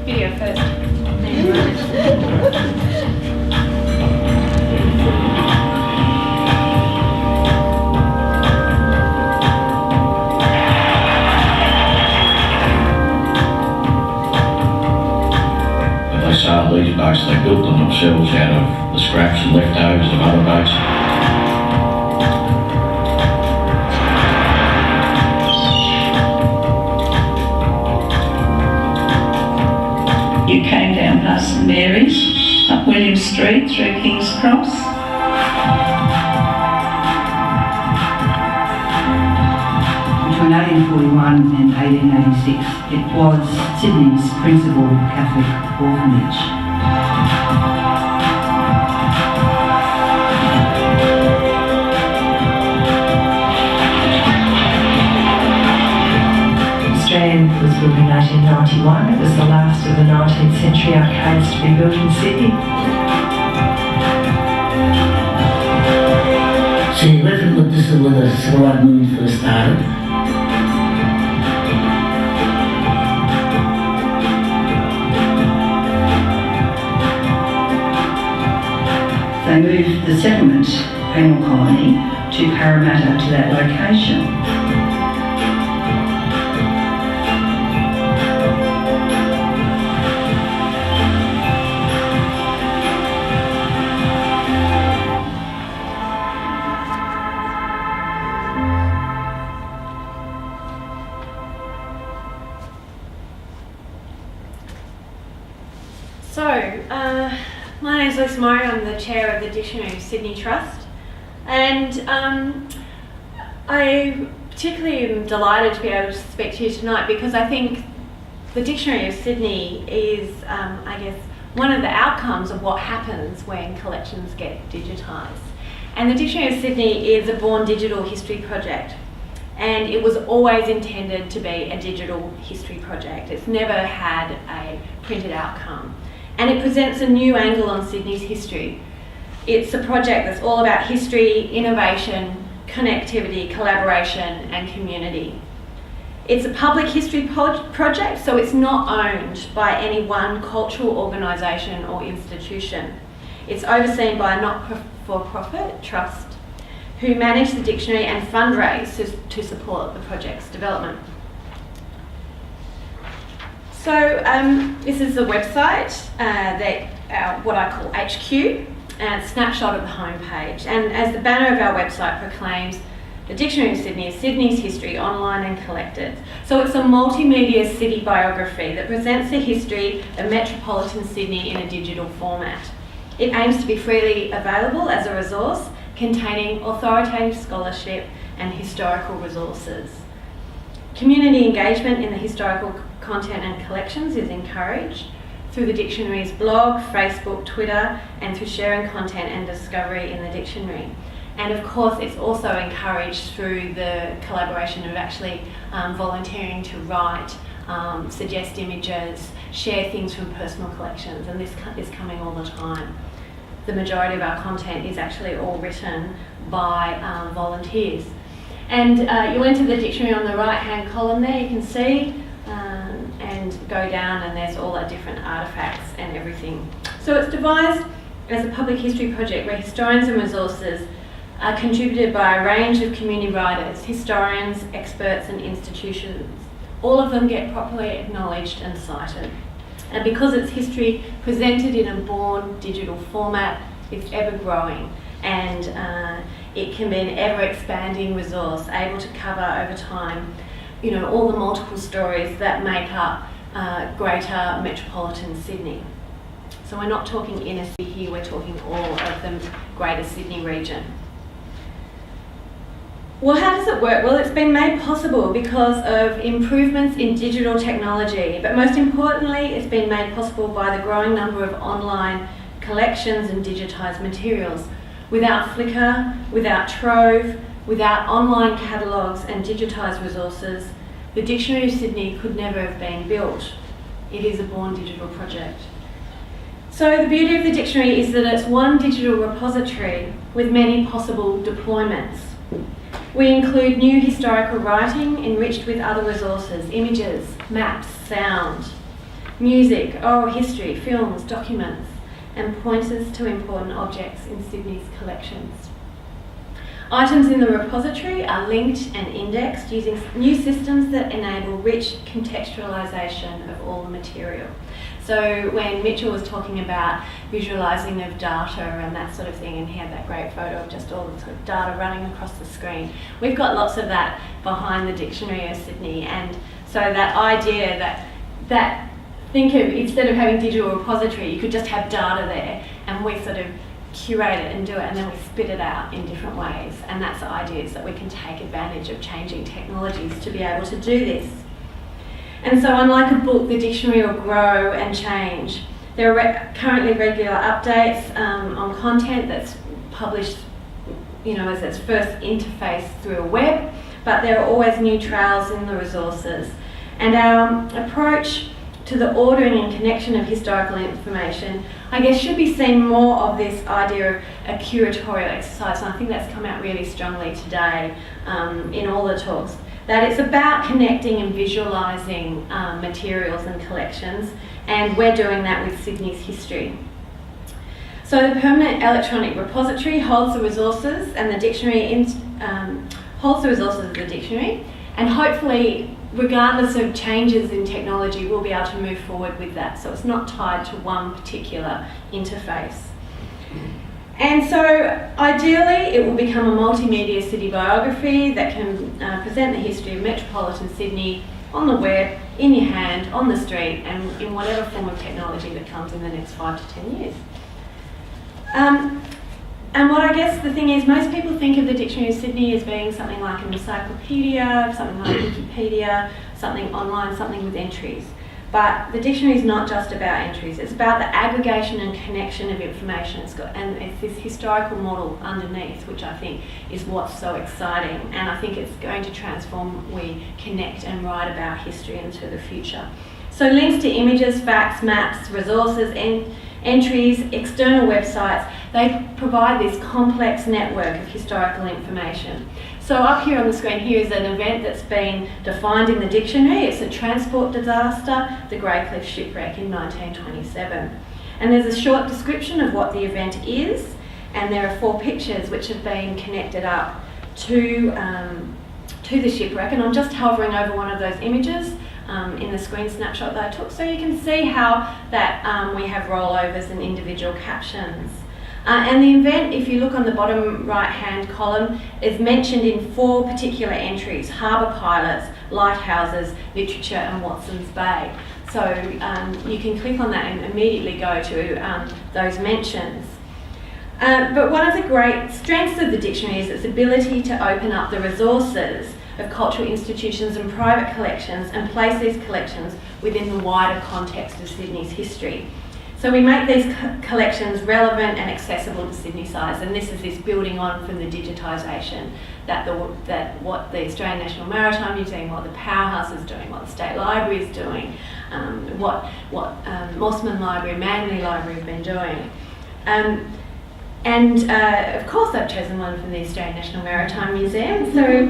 Video first. They sailed these boats, they built them themselves out of the scraps and leftovers of other boats. You came down past St Mary's, up William Street through King's Cross. Between 1841 and 1886, it was Sydney's principal Catholic orphanage. Strand was built in 1891. It was the last of the 19th century arcades to be built in Sydney. So you reckon that this is where the Civilized movement first started? They moved the settlement penal colony to Parramatta to that location. So, my name's Lisa Murray. I'm the chair of the Dictionary of Sydney Trust, and I particularly am delighted to be able to speak to you tonight because I think the Dictionary of Sydney is, I guess, one of the outcomes of what happens when collections get digitised. And the Dictionary of Sydney is a born digital history project, and it was always intended to be a digital history project. It's never had a printed outcome. And it presents a new angle on Sydney's history. It's a project that's all about history, innovation, connectivity, collaboration and community. It's a public history project, so it's not owned by any one cultural organisation or institution. It's overseen by a not-for-profit trust who manage the dictionary and fundraise to support the project's development. So this is the website, what I call HQ, and a snapshot of the homepage. And as the banner of our website proclaims, the Dictionary of Sydney is Sydney's history online and collected. So it's a multimedia city biography that presents the history of metropolitan Sydney in a digital format. It aims to be freely available as a resource containing authoritative scholarship and historical resources. Community engagement in the historical content and collections is encouraged through the dictionary's blog, Facebook, Twitter, and through sharing content and discovery in the dictionary. And of course, it's also encouraged through the collaboration of actually volunteering to write, suggest images, share things from personal collections, and this is coming all the time. The majority of our content is actually all written by volunteers. And you'll enter the dictionary on the right-hand column there, you can see, and go down and there's all our different artefacts and everything. So it's devised as a public history project where historians and resources are contributed by a range of community writers, historians, experts and institutions. All of them get properly acknowledged and cited. And because it's history presented in a born digital format, it's ever growing and it can be an ever expanding resource able to cover over time, you know, all the multiple stories that make up greater metropolitan Sydney. So we're not talking inner city here, we're talking all of the greater Sydney region. Well, how does it work? Well, it's been made possible because of improvements in digital technology, but most importantly, it's been made possible by the growing number of online collections and digitised materials. Without Flickr, without Trove, without online catalogues and digitised resources, the Dictionary of Sydney could never have been built. It is a born digital project. So the beauty of the dictionary is that it's one digital repository with many possible deployments. We include new historical writing enriched with other resources, images, maps, sound. music, oral history, films, documents, and pointers to important objects in Sydney's collections. Items in the repository are linked and indexed using new systems that enable rich contextualisation of all the material. So when Mitchell was talking about visualising of data and that sort of thing, and he had that great photo of just all the sort of data running across the screen, we've got lots of that behind the Dictionary of Sydney. And so that idea that think of, instead of having digital repository, you could just have data there, and we sort of curate it and do it, and then we spit it out in different ways. And that's the idea, is that we can take advantage of changing technologies to be able to do this. And so unlike a book, the dictionary will grow and change. There are currently regular updates on content that's published, as its first interface through a web, but there are always new trails in the resources. And our approach to the ordering and connection of historical information, I guess, should be seen more of this idea of a curatorial exercise, and I think that's come out really strongly today in all the talks, that it's about connecting and visualising materials and collections, and we're doing that with Sydney's history. So the permanent electronic repository holds the resources, and the dictionary holds the resources of the dictionary, and hopefully, regardless of changes in technology, we'll be able to move forward with that. So it's not tied to one particular interface. And so ideally, it will become a multimedia city biography that can present the history of metropolitan Sydney on the web, in your hand, on the street, and in whatever form of technology that comes in the next 5 to 10 years. And what I guess the thing is, most people think of the Dictionary of Sydney as being something like an encyclopedia, something like Wikipedia, something online, something with entries. But the dictionary is not just about entries, it's about the aggregation and connection of information. It's this historical model underneath, which I think is what's so exciting. And I think it's going to transform we connect and write about history into the future. So links to images, facts, maps, resources, entries, external websites, they provide this complex network of historical information. So up here on the screen here is an event that's been defined in the dictionary. It's a transport disaster, the Grey Cliff shipwreck in 1927. And there's a short description of what the event is, and there are 4 pictures which have been connected up to the shipwreck. And I'm just hovering over one of those images in the screen snapshot that I took, so you can see how that we have rollovers and individual captions. And the event, if you look on the bottom right-hand column, is mentioned in 4 particular entries: harbour pilots, lighthouses, literature, and Watson's Bay. So you can click on that and immediately go to those mentions. But one of the great strengths of the dictionary is its ability to open up the resources of cultural institutions and private collections and place these collections within the wider context of Sydney's history. So we make these collections relevant and accessible to Sydneysides, and this is this building on from the digitisation that what the Australian National Maritime Museum, what the Powerhouse is doing, what the State Library is doing, what Mossman Library, Manly Library have been doing. And of course I've chosen one from the Australian National Maritime Museum. So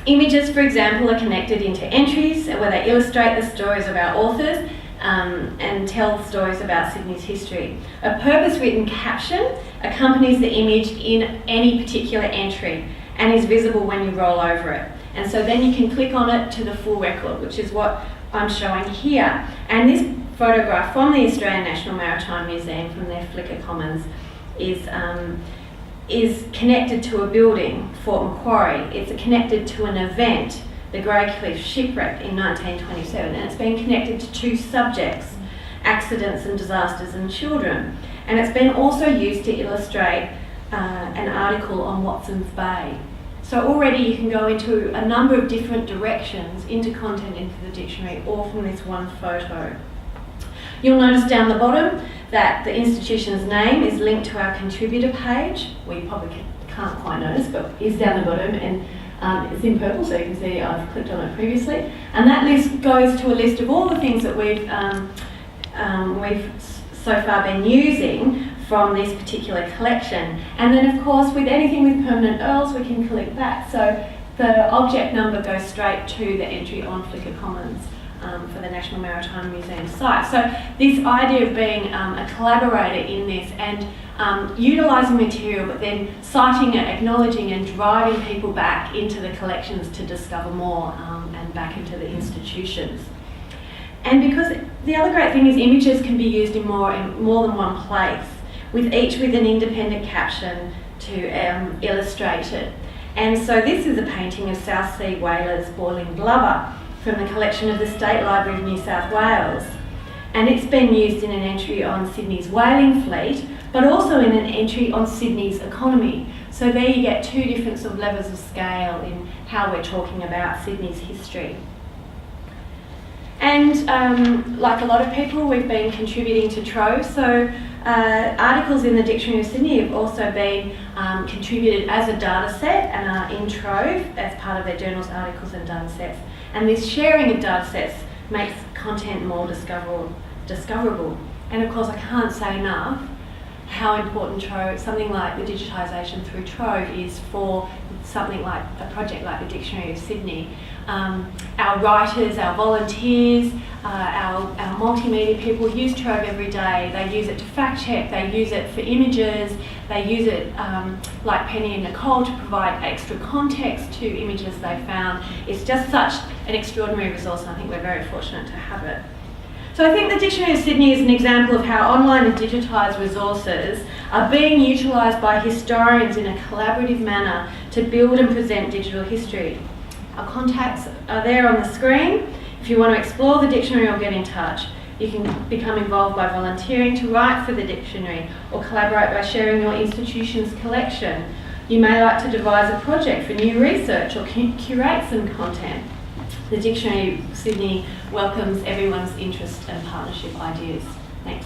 images, for example, are connected into entries where they illustrate the stories of our authors and tell stories about Sydney's history. A purpose-written caption accompanies the image in any particular entry and is visible when you roll over it. And so then you can click on it to the full record, which is what I'm showing here. And this photograph from the Australian National Maritime Museum from their Flickr Commons is connected to a building, Fort Macquarie. It's connected to an event, the Grey Cliff shipwreck in 1927, and it's been connected to 2 subjects, accidents and disasters and children. And it's been also used to illustrate an article on Watson's Bay. So already you can go into a number of different directions into content into the dictionary, all from this one photo. You'll notice down the bottom that the institution's name is linked to our contributor page. Well, you probably can't quite notice, but it's down the bottom, and it's in purple, so you can see I've clicked on it previously. And that list goes to a list of all the things that we've so far been using from this particular collection. And then of course with anything with permanent URLs we can click that. So the object number goes straight to the entry on Flickr Commons for the National Maritime Museum site. So this idea of being a collaborator in this and utilising material but then citing it, acknowledging and driving people back into the collections to discover more and back into the institutions. And because the other great thing is images can be used in more than one place, each with an independent caption to illustrate it. And so this is a painting of South Sea whalers boiling blubber from the collection of the State Library of New South Wales. And it's been used in an entry on Sydney's whaling fleet, but also in an entry on Sydney's economy. So there you get two different sort of levels of scale in how we're talking about Sydney's history. And like a lot of people, we've been contributing to Trove. So articles in the Dictionary of Sydney have also been contributed as a data set and are in Trove as part of their journals, articles and data sets. And this sharing of data sets makes content more discoverable. And of course, I can't say enough how important Trove, something like the digitisation through Trove is for something like a project like the Dictionary of Sydney. Our writers, our volunteers, our multimedia people use Trove every day. They use it to fact check, they use it for images, they use it like Penny and Nicole to provide extra context to images they found. It's just such an extraordinary resource and I think we're very fortunate to have it. So I think the Dictionary of Sydney is an example of how online and digitised resources are being utilised by historians in a collaborative manner to build and present digital history. Our contacts are there on the screen. If you want to explore the dictionary or get in touch, you can become involved by volunteering to write for the dictionary or collaborate by sharing your institution's collection. You may like to devise a project for new research or curate some content. The Dictionary of Sydney welcomes everyone's interest and partnership ideas. Thanks.